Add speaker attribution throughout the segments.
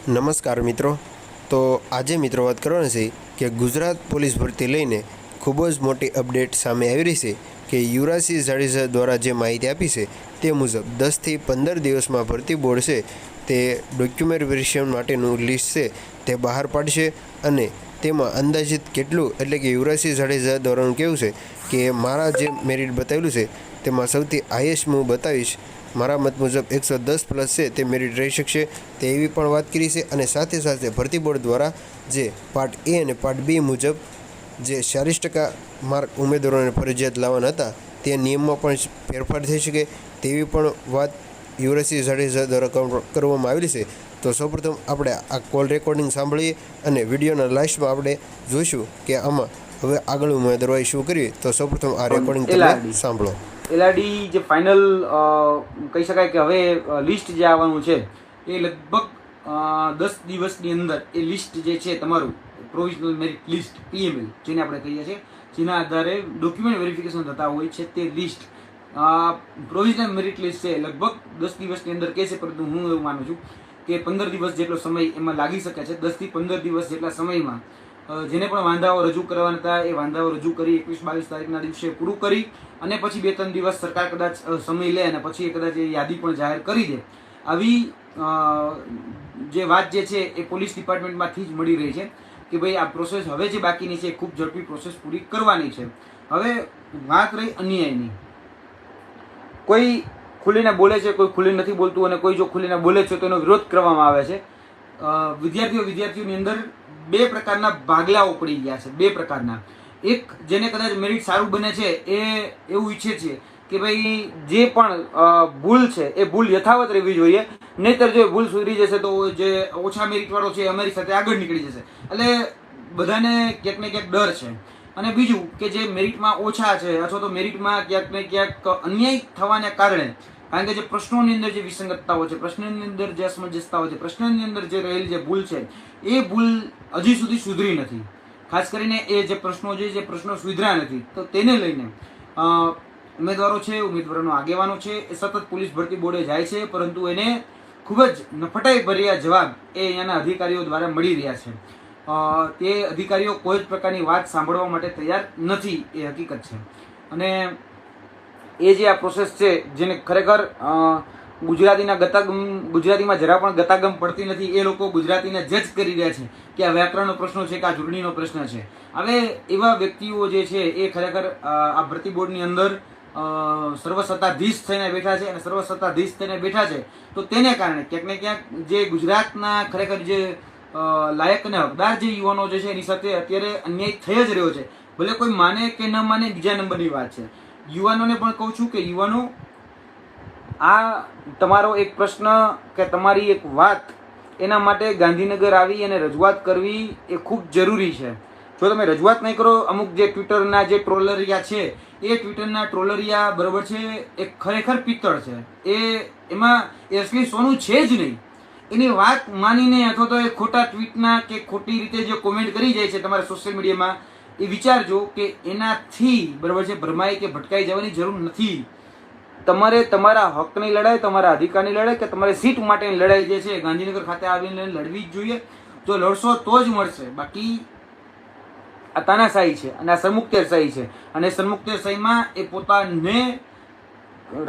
Speaker 1: નમસ્કાર મિત્રો. તો આજે મિત્રો વાત કરવાની છે કે ગુજરાત પોલીસ ભરતી લઈને ખૂબ જ મોટી અપડેટ સામે આવી રહી છે કે યુવરાજસિંહ જાડેજા દ્વારા જે માહિતી આપી છે તે મુજબ 10થી 15 દિવસમાં ભરતી બોર્ડ છે તે ડોક્યુમેન્ટ વેરિફિકેશન માટેનું લિસ્ટ છે તે બહાર પાડશે અને તેમાં અંદાજિત કેટલું એટલે કે યુવરાજસિંહ જાડેજા દ્વારાનું કહેવું છે કે મારા જે મેરિટ બતાવેલું છે તેમાં સૌથી હાઈએસ્ટ હું બતાવીશ, મારા મત મુજબ 110+ છે તે મેરિટ રહી શકશે તે એવી પણ વાત કરી છે. અને સાથે સાથે ભરતી બોર્ડ દ્વારા જે પાર્ટ એ અને પાર્ટ બી મુજબ જે 40% માર્ક ઉમેદવારોને ફરજિયાત લાવવાના હતા તે નિયમમાં પણ ફેરફાર થઈ શકે તેવી પણ વાત યુવરાજસિંહ જાડેજા દ્વારા કરવામાં આવેલી છે. તો સૌપ્રથમ આપણે આ કોલ રેકોર્ડિંગ સાંભળીએ અને વિડીયોના લાસ્ટમાં આપણે જોઈશું કે આમાં હવે આગળ ઉમેદવારોએ શું કર્યું. તો સૌપ્રથમ આ રેકોર્ડિંગ તમે સાંભળો.
Speaker 2: એલઆરડી જે ફાઇનલ કહી શકાય કે હવે લિસ્ટ જે આવવાનું છે એ લગભગ 10 દિવસની અંદર એ લિસ્ટ જે છે તમારું પ્રોવિઝનલ મેરિટ લિસ્ટ PML જેને આપણે કહીએ છીએ, જેના આધારે ડોક્યુમેન્ટ વેરિફિકેશન થતા હોય છે તે લિસ્ટ પ્રોવિઝનલ મેરિટ લિસ્ટ છે લગભગ 10 દિવસની અંદર કહેશે. પરંતુ હું એવું માનું છું કે 15 દિવસ જેટલો સમય એમાં લાગી શકે છે. 10થી 15 દિવસ જેટલા સમયમાં જેને પણ વાંધાઓ રજૂ કરવાના હતા એ વાંધાઓ રજૂ કરી 21-22 તારીખના દિવસે પૂરું કરી અને પછી 2-3 દિવસ સરકાર કદાચ સમય લે અને પછી કદાચ એ યાદી પણ જાહેર કરી દે. આવી જે વાત જે છે એ પોલીસ ડિપાર્ટમેન્ટમાંથી જ મળી રહી છે કે ભાઈ આ પ્રોસેસ હવે જે બાકીની છે એ ખૂબ ઝડપી પ્રોસેસ પૂરી કરવાની છે. હવે વાત રહી અન્યાયની. કોઈ ખુલીને બોલે છે, કોઈ ખુલીને નથી બોલતું અને કોઈ જો ખુલીને બોલે છે તો એનો વિરોધ કરવામાં આવે છે. વિદ્યાર્થીઓની અંદર બે પ્રકારના ભાગલાઓ પડી ગયા છે. બે પ્રકારના. એક જેને કદાચ મેરિટ સારું બને છે એ એવું ઈચ્છે છે કે ભાઈ જે પણ ભૂલ છે એ ભૂલ યથાવત રહેવી જોઈએ, નહીતર જો ભૂલ સુધરી જશે તો જે ઓછા મેરિટ વાળો છે અમારી સાથે આગળ નીકળી જશે. એટલે બધાને ક્યાંક ને ક્યાંક ડર છે. અને બીજું કે જે મેરિટમાં ઓછા છે અથવા તો મેરિટમાં ક્યાંક ને ક્યાંક અન્યાય થવાને કારણે, કારણ કે જે પ્રશ્નોની અંદર જે વિસંગતતાઓ છે, પ્રશ્નની અંદર જે અસમંજસતાઓ છે, પ્રશ્નની અંદર જે રહેલી જે ભૂલ છે એ ભૂલ હજી સુધી સુધરી નથી. ખાસ કરીને એ જે પ્રશ્નો સુધર્યા નથી તો તેને લઈને ઉમેદવારો છે, ઉમેદવારોનો આગેવાનો છે એ સતત પોલીસ ભરતી બોર્ડે જાય છે, પરંતુ એને ખૂબ જ નફટાઈ ભર્યા જવાબ એ અહીંયાના અધિકારીઓ દ્વારા મળી રહ્યા છે. તે અધિકારીઓ કોઈ જ પ્રકારની વાત સાંભળવા માટે તૈયાર નથી, એ હકીકત છે. અને એ જે આ પ્રોસેસ છે જેને ખરેખર ગુજરાતીમાં જરા પણ ગતાગમ પડતી નથી. એ લોકો ગુજરાતીને જજ કરી રહ્યા છે કે આ વ્યાકરણનો પ્રશ્ન છે કે આ ચૂંટણીનો પ્રશ્ન છે. હવે એવા વ્યક્તિઓ જે છે એ ખરેખર આ ભરતી બોર્ડની અંદર સર્વસત્તાધીશ થઈને બેઠા છે. અને સર્વસત્તાધીશ થઈને બેઠા છે તો તેને કારણે ક્યાંક ને ક્યાંક જે ગુજરાતના ખરેખર જે લાયક અને હકદાર જે યુવાનો જે છે એની સાથે અત્યારે અન્યાય થઈ જ રહ્યો છે. ભલે કોઈ માને કે ન માને, બીજા નંબરની વાત છે. યુવાનોને પણ કહું છું કે યુવાનો, આ તમારો એક પ્રશ્ન કે તમારી એક વાત એના માટે ગાંધીનગર આવી અને રજૂઆત કરવી એ ખૂબ જરૂરી છે. જો તમે રજૂઆત નહીં કરો, અમુક જે ટ્વિટરના જે ટ્રોલરિયા છે એ ટ્વિટરના ટ્રોલરિયા બરાબર છે એ ખરેખર પિત્તળ છે. એમાં અસલી સોનું છે જ નહીં. એની વાત માનીને અથવા તો એ ખોટા ટ્વીટના કે ખોટી રીતે જે કોમેન્ટ કરી જાય છે તમારા સોશિયલ મીડિયામાં, એ વિચારજો કે એનાથી બરાબર છે ભરમાઈ કે ભટકાઈ જવાની જરૂર નથી. તમારે તમારા હકની લડાઈ, તમારા અધિકારની લડાઈ કે તમારી સીટ માટેની લડાઈ જે છે ગાંધીનગર ખાતે આવીને લડવી જ જોઈએ. જો લડશો તો જ મળશે. બાકી આ તાનાશાહી છે અને આ સરમુખત્યારશાહી છે. અને સરમુખત્યારશાહીમાં એ પોતાને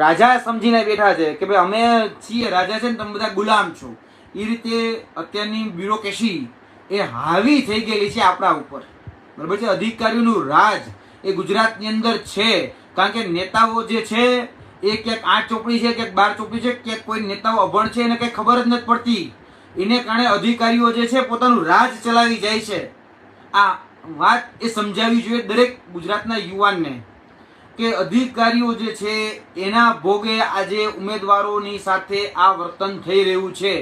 Speaker 2: રાજા સમજીને બેઠા છે કે ભાઈ અમે છીએ રાજા છે ને તમે બધા ગુલામ છો. એ રીતે અત્યારની બ્યુરોક્રેસી એ હાવી થઈ ગયેલી છે આપણા ઉપર, બરાબર છે. અધિકારીઓનું રાજ એ ગુજરાતની અંદર છે. કારણ કે નેતાઓ જે છે એ ક્યાંક 8 ચોપડી છે, ક્યાંક 12 ચોપડી છે, ક્યાંક કોઈ નેતાઓ અભણ છે એને કંઈ ખબર જ નથી પડતી. એને કારણે અધિકારીઓ જે છે પોતાનું રાજ ચલાવી જાય છે. આ વાત એ સમજાવવી જોઈએ દરેક ગુજરાતના યુવાનને કે અધિકારીઓ જે છે એના ભોગે આજે ઉમેદવારોની સાથે આ વર્તન થઈ રહ્યું છે.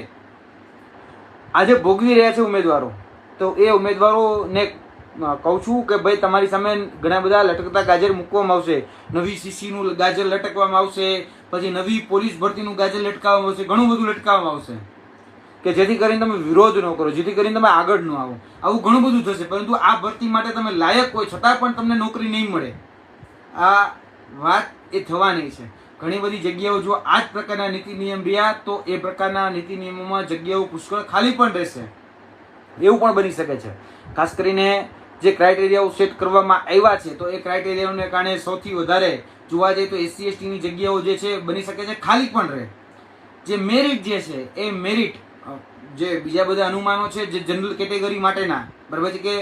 Speaker 2: આજે ભોગવી રહ્યા છે ઉમેદવારો. તો એ ઉમેદવારોને કહું છું કે ભાઈ તમારી સામે ઘણા બધા લટકતા ગાજર મૂકવામાં આવશે. નવી CCનું ગાજર લટકવામાં આવશે, પછી નવી પોલીસ ભરતીનું ગાજર લટકાવવામાં આવશે, ઘણું બધું લટકાવવામાં આવશે કે જેથી કરીને તમે વિરોધ ન કરો, જેથી કરીને તમે આગળ ન આવો. આવું ઘણું બધું થશે. પરંતુ આ ભરતી માટે તમે લાયક હોય છતાં પણ તમને નોકરી નહીં મળે. આ વાત એ થવાની છે. ઘણી બધી જગ્યાઓ જો આ જ પ્રકારના નીતિ નિયમ રહ્યા તો એ પ્રકારના નીતિ નિયમોમાં જગ્યાઓ પુષ્કળ ખાલી પણ રહેશે, એવું પણ બની શકે છે. ખાસ કરીને જે ક્રાઇટેરિયાઓ સેટ કરવામાં આવ્યા છે તો એ ક્રાઇટેરિયાઓને કારણે સૌથી વધારે જોવા જઈએ તો SC ST ની જગ્યાઓ જે છે બની શકે છે ખાલી પણ રહે. જે મેરિટ જે છે એ મેરિટ જે બીજા બધા અનુમાનો છે જે જનરલ કેટેગરી માટેના, બરાબર છે, કે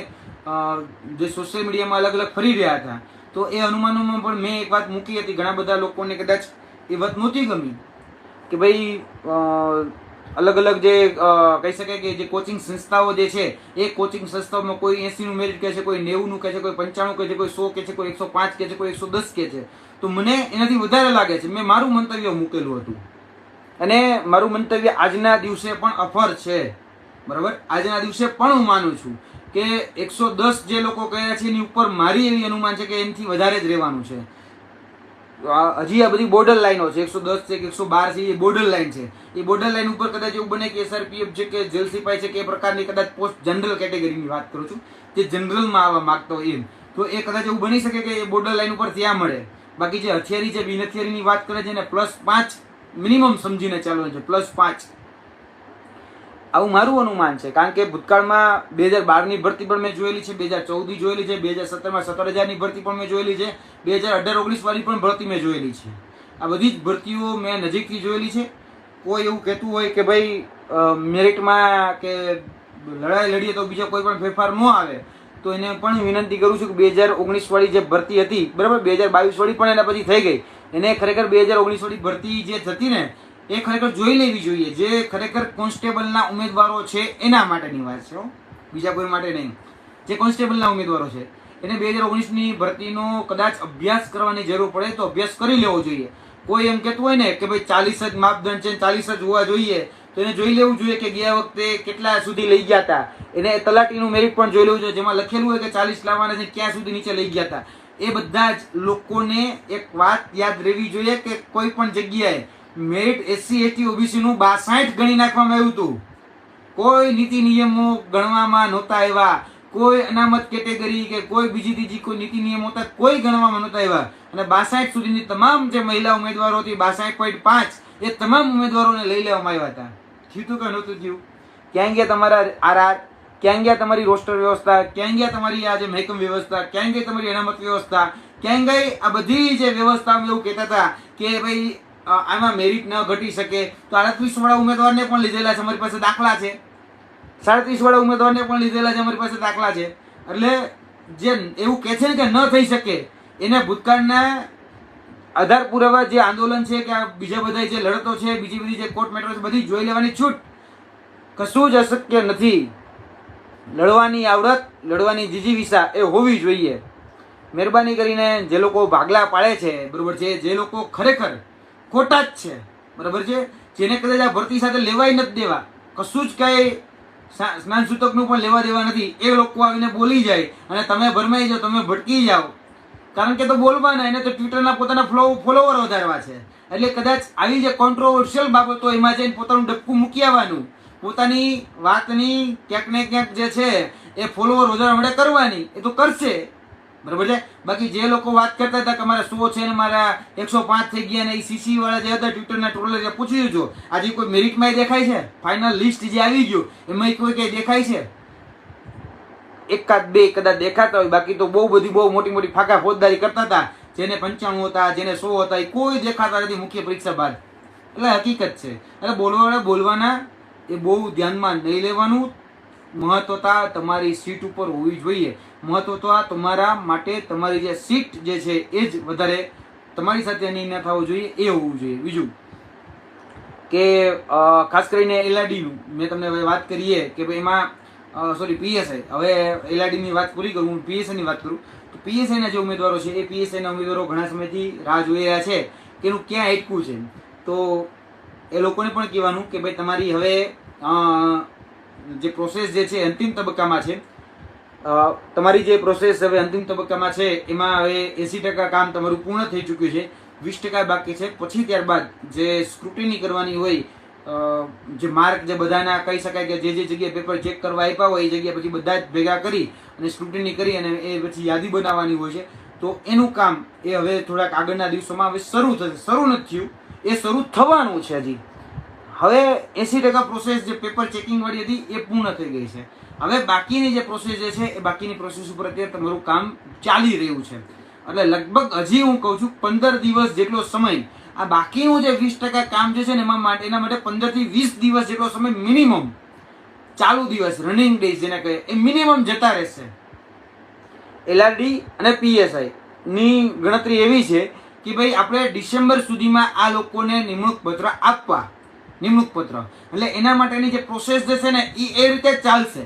Speaker 2: જે સોશિયલ મીડિયામાં અલગ અલગ ફરી રહ્યા હતા, તો એ અનુમાનોમાં પણ મેં એક વાત મૂકી હતી. ઘણા બધા લોકોને કદાચ એ વાત નહોતી ગમી કે ભાઈ અલગ અલગ જે કહી શકાય કે જે કોચિંગ સંસ્થાઓ જે છે એ કોચિંગ સંસ્થાઓમાં કોઈ 80 નું મેરિટ કહે છે, કોઈ 90 નું કહે છે, કોઈ 95 કહે છે, કોઈ 100 કહે છે, કોઈ 105 કહે છે, કોઈ 110 કહે છે. તો મને એનાથી વધારે લાગે છે. મેં મારું મંતવ્ય મૂકેલું હતું અને મારું મંતવ્ય આજના દિવસે પણ અફર છે, બરાબર. આજના દિવસે પણ હું માનું છું કે 110 જે લોકો કહ્યા છે એની ઉપર મારી એવી અનુમાન છે કે એનાથી વધારે જ રહેવાનું છે. હજી આ બધી બોર્ડર લાઈનો છે, 110 છે કે 112 છે, એ બોર્ડર લાઈન છે. એ બોર્ડર લાઈન ઉપર કદાચ એવું બને કે SRPF છે કે જેલ સિપાઈ છે કે એ પ્રકારની કદાચ પોસ્ટ જનરલ કેટેગરીની વાત કરું છું, જે જનરલમાં આવવા માંગતો હોય એમ, તો એ કદાચ એવું બની શકે કે એ બોર્ડર લાઈન ઉપર ત્યાં મળે. બાકી જે હથિયારી છે, બિન હથિયારીની વાત કરે છે ને +5 મિનિમમ સમજીને ચાલવાનું છે, +5. આવું મારું અનુમાન છે. કારણ કે ભૂતકાળમાં 2012ની ભરતી પણ મેં જોયેલી છે, 2014ની જોયેલી છે, 2017માં 17,000ની ભરતી પણ મેં જોયેલી છે, 2018-19 વાળી પણ ભરતી મેં જોયેલી છે. આ બધી જ ભરતીઓ મેં નજીકથી જોયેલી છે. કોઈ એવું કહેતું હોય કે ભાઈ મેરિટમાં કે લડાઈ લડીએ તો બીજો કોઈ પણ ફેરફાર ન આવે, તો એને પણ વિનંતી કરું છું કે 2019 વાળી જે ભરતી હતી, બરાબર, 2022 વાળી પણ એના પછી થઈ ગઈ. એને ખરેખર 2019 વાળી ભરતી જે થતી ને એ ખરેખર જોઈ લેવી જોઈએ. જે ખરેખર કોન્સ્ટેબલના ઉમેદવારો છે એના માટેની વાત છે, બીજા કોઈ માટે નહીં. જે કોન્સ્ટેબલના ઉમેદવારો છે એને 2019ની ભરતીનો કદાચ અભ્યાસ કરવાની જરૂર પડે તો અભ્યાસ કરી લેવો જોઈએ. કોઈ એમ કહેતું હોય ને કે ભાઈ 40 જ માપદંડ છે, 40 જ હોવા જોઈએ, તો એને જોઈ લેવું જોઈએ કે ગયા વખતે કેટલા સુધી લઈ ગયા હતા. એને તલાટીનું મેરિટ પણ જોઈ લેવું જોઈએ, જેમાં લખેલું હોય કે 40 લાવવાના છે, ક્યાં સુધી નીચે લઈ ગયા હતા. એ બધા જ લોકોને એક વાત યાદ રહેવી જોઈએ કે કોઈ પણ જગ્યાએ મેરિટ SC ST OBC નું 62 ગણી નાખવામાં આવ્યું હતું. કોઈ નીતિ નિયમો ગણવામાં નહોતા આવ્યા, કોઈ અનામત કેટેગરી કે કોઈ બીજી ત્રીજી કોઈ નીતિ નિયમો હતા, કોઈ ગણવામાં નહોતા આવ્યા. અને 62 સુધીની તમામ જે મહિલા ઉમેદવારો હતી, 62.5, એ તમામ ઉમેદવારોને લઈ લેવામાં આવ્યા હતા. થયું કે નહોતું થયું? ક્યાં ગયા તમારા RR? ક્યાં ગયા તમારી રોસ્ટર વ્યવસ્થા? ક્યાં ગયા તમારી આ જે મહેકમ વ્યવસ્થા? ક્યાં ગઈ તમારી અનામત વ્યવસ્થા? ક્યાં ગઈ આ બધી જે વ્યવસ્થા? એવું કહેતા હતા કે ભાઈ આમાં મેરિટ ન ઘટી શકે, તો 38 વાળા ઉમેદવારને પણ લીધેલા છે, અમારી પાસે દાખલા છે. 37 વાળા ઉમેદવારને પણ લીધેલા છે, અમારી પાસે દાખલા છે. એટલે જે એવું કહે છે ને કે ન થઈ શકે, એને ભૂતકાળના આધાર પુરાવા જે આંદોલન છે કે બીજા બધા જે લડતો છે, બીજી બધી જે કોર્ટ મેટર છે, બધી જોઈ લેવાની છૂટ. કશું જ અશક્ય નથી. લડવાની આવડત, લડવાની જીજીવિષા એ હોવી જોઈએ. મહેરબાની કરીને જે લોકો ભાગલા પાડે છે, બરોબર છે, જે લોકો ખરેખર ખોટા જ છે, બરાબર છે, જેને કદાચ આ ભરતી સાથે લેવાય નથી દેવા, કશું જ કઈ સ્નાન સૂતકનું પણ લેવા દેવા નથી, એ લોકો આવીને બોલી જાય અને તમે ભરમાઈ જાઓ, તમે ભટકી જાઓ. કારણ કે તો બોલવાના, એને તો ટ્વિટરના પોતાના ફોલોવર વધારવા છે. એટલે કદાચ આવી જે કોન્ટ્રોવર્શિયલ બાબતો એમાં જઈને પોતાનું ડબકું મૂકી આવવાનું, પોતાની વાતની ક્યાંક ને ક્યાંક જે છે એ ફોલોવર વધારવા માટે કરવાની, એ તો કરશે, બરાબર છે. બાકી જે લોકો વાત કરતા હતા કે મારા 100 છે ને મારા 105 થઈ ગયા ને, એ CC વાળા જે હતા ટ્વિટરના ટ્રોલર પૂછી જો, આજે કોઈ મેરિટમાં દેખાય છે? ફાઇનલ લિસ્ટ જે આવી ગયું એમાં કોઈ કઈ દેખાય છે? એકાદ બે કદાચ દેખાતા હોય, બાકી તો બહુ મોટી મોટી ફાકા ફોજદારી કરતા હતા. જેને 95 હતા, જેને 100 હતા, એ કોઈ દેખાતા નથી મુખ્ય પરીક્ષા બાદ. એટલે હકીકત છે. એટલે બોલવાના એ બહુ ધ્યાનમાં નહીં લેવાનું. મહત્વતા તમારી સીટ ઉપર હોવી જોઈએ. મહત્વતા તમારા માટે તમારી જે સીટ જે છે એ જ વધારે તમારી સાથે અન્યાય ન થવો જોઈએ, એ હોવું જોઈએ. બીજું કે ખાસ કરીને LRDનું મેં તમને હવે વાત કરીએ કે ભાઈ એમાં PSI, હવે LRDની વાત પૂરી કરું, હું PSIની વાત કરું તો PSIના જે ઉમેદવારો છે એ PSIના ઉમેદવારો ઘણા સમયથી રાહ જોઈ રહ્યા છે કે એનું ક્યાં અટકું છે. તો એ લોકોને પણ કહેવાનું કે ભાઈ તમારી હવે જે પ્રોસેસ જે છે અંતિમ તબક્કામાં છે, તમારી જે પ્રોસેસ હવે અંતિમ તબક્કામાં છે એમાં હવે 80% કામ તમારું પૂર્ણ થઈ ચૂક્યું છે, 20% બાકી છે. પછી ત્યારબાદ જે સ્ક્રુટિની કરવાની હોય, જે માર્ક જે બધાના કહી શકાય કે જે જગ્યાએ પેપર ચેક કરવા આપ્યા હોય એ જગ્યા પછી બધા જ ભેગા કરી અને સ્ક્રુટિની કરી અને એ પછી યાદી બનાવવાની હોય છે. તો એનું કામ એ હવે થોડાક આગળના દિવસોમાં હવે શરૂ થશે. શરૂ નથી થયું, એ શરૂ થવાનું છે હજી. હવે 80% પ્રોસેસ જે પેપર ચેકિંગ વાળી હતી એ પૂર્ણ થઈ ગઈ છે. હવે બાકીની જે પ્રોસેસ જે છે એ બાકીની પ્રોસેસ ઉપર અત્યારે તમારું કામ ચાલી રહ્યું છે. એટલે લગભગ હજી હું કહું છું 15 દિવસ જેટલો સમય, આ બાકીનું જે 20% કામ જે છે ને એના માટે 15 થી 20 દિવસ જેટલો સમય મિનિમમ ચાલુ દિવસ રનિંગ ડેઝ જેને કહે એ મિનિમમ જતા રહેશે. એલઆરડી અને પીએસઆઈ ની ગણતરી એવી છે કે ભાઈ આપણે ડિસેમ્બર સુધીમાં આ લોકોને નિમણૂક પત્ર આપવા. નિમણૂક પત્ર એટલે એના માટેની જે પ્રોસેસ જે છે ને એ રીતે ચાલશે.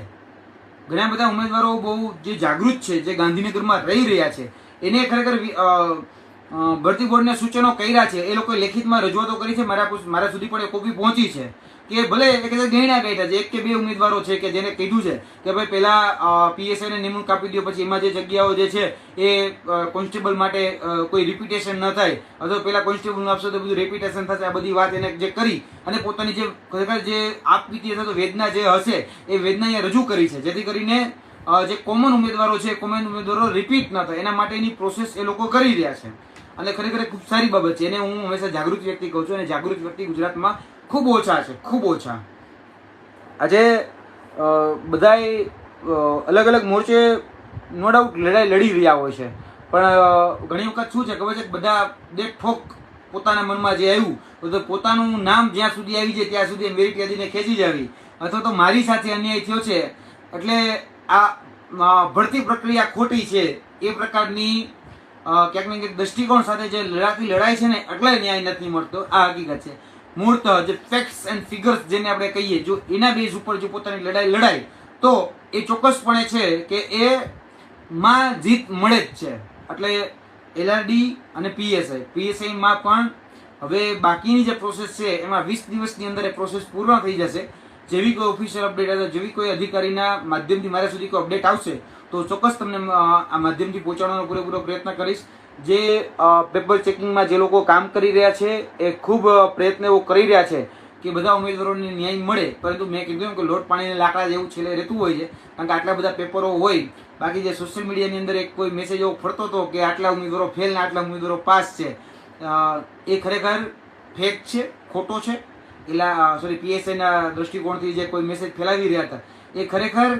Speaker 2: ઘણા બધા ઉમેદવારો બહુ જે જાગૃત છે, જે ગાંધીનગરમાં રહી રહ્યા છે, એને ખરેખર ભરતી બોર્ડને સૂચનો કર્યા છે. એ લોકોએ લેખિતમાં રજૂઆતો કરી છે, મારા સુધી પણ એ કોપી પહોંચી છે કે ભલે ગણ્યા કાઢ્યા છે 1 કે 2 ઉમેદવારો છે કે જેને કીધું છે કે ભાઈ પહેલા પીએસઆઈ ને નિમણૂક આપી દો, પછી એમાં જે જગ્યાઓ જે છે એ કોન્સ્ટેબલ માટે કોઈ રિપીટેશન ન થાય, અથવા પહેલા કોન્સ્ટેબલ આપશો તો બધું રિપીટેશન થશે. આ બધી વાત એને જે કરી અને પોતાની જે ખરેખર જે આપવીતી અથવા તો વેદના જે હશે એ વેદના અહીંયા રજૂ કરી છે, જેથી કરીને જે કોમન ઉમેદવારો છે કોમન ઉમેદવારો રિપીટ ન થાય એના માટેની પ્રોસેસ એ લોકો કરી રહ્યા છે. અને ખરેખર ખૂબ સારી બાબત છે. એને હું હંમેશા જાગૃત વ્યક્તિ કહું છું, અને જાગૃત વ્યક્તિ ગુજરાતમાં ખૂબ ઓછા છે, ખૂબ ઓછા. આજે બધાય અલગ અલગ મોરચે નો ડાઉટ લડાઈ લડી રહ્યા હોય છે, પણ ઘણી વખત શું છે ખબર છે, બધા દેખ ઠોક પોતાના મનમાં જે આવ્યું તો પોતાનું નામ જ્યાં સુધી આવી જાય ત્યાં સુધી મેરિટ યાદીને ખેંચી જાવી, અથવા તો મારી સાથે અન્યાય થયો છે એટલે આ ભરતી પ્રક્રિયા ખોટી છે એ પ્રકારની ક્યાંક ને ક્યાંક દ્રષ્ટિકોણ સાથે જે લડાતી લડાઈ છે ને એટલે ન્યાય નથી મળતો. આ હકીકત છે. મૂળતઃ જે ફેક્ટ્સ એન્ડ ફિગર્સ જેને આપણે કહીએ, જો એના બેઝ ઉપર જો પોતાની લડાઈ લડાય તો એ ચોક્કસપણે છે કે એ માં જીત મળે જ છે. એટલે એલઆરડી અને પીએસઆઈમાં પણ હવે બાકીની જે પ્રોસેસ છે એમાં 20 દિવસની અંદર એ પ્રોસેસ પૂર્ણ થઈ જશે. જેવી કોઈ ઓફિશિયલ અપડેટ આવે, જેવી કોઈ અધિકારીના માધ્યમથી મારા સુધી કોઈ અપડેટ આવશે તો ચોક્કસ તમને આ માધ્યમથી પહોંચાડવાનો પૂરેપૂરો પ્રયત્ન કરીશ. જે પેપર ચેકિંગમાં જે લોકો કામ કરી રહ્યા છે એ ખૂબ પ્રયત્ન એવો કરી રહ્યા છે કે બધા ઉમેદવારોને ન્યાય મળે, પરંતુ મેં કીધું એમ કે લોટ પાણીને લાકડા જેવું છેલ્લે રહેતું હોય છે, કારણ કે આટલા બધા પેપરો હોય. બાકી જે સોશિયલ મીડિયાની અંદર એક કોઈ મેસેજ એવો ફરતો હતો કે આટલા ઉમેદવારો ફેલ ને આટલા ઉમેદવારો પાસ છે, એ ખરેખર ફેક છે, ખોટો છે. પીએસઆઈના દ્રષ્ટિકોણથી જે કોઈ મેસેજ ફેલાવી રહ્યા હતા એ ખરેખર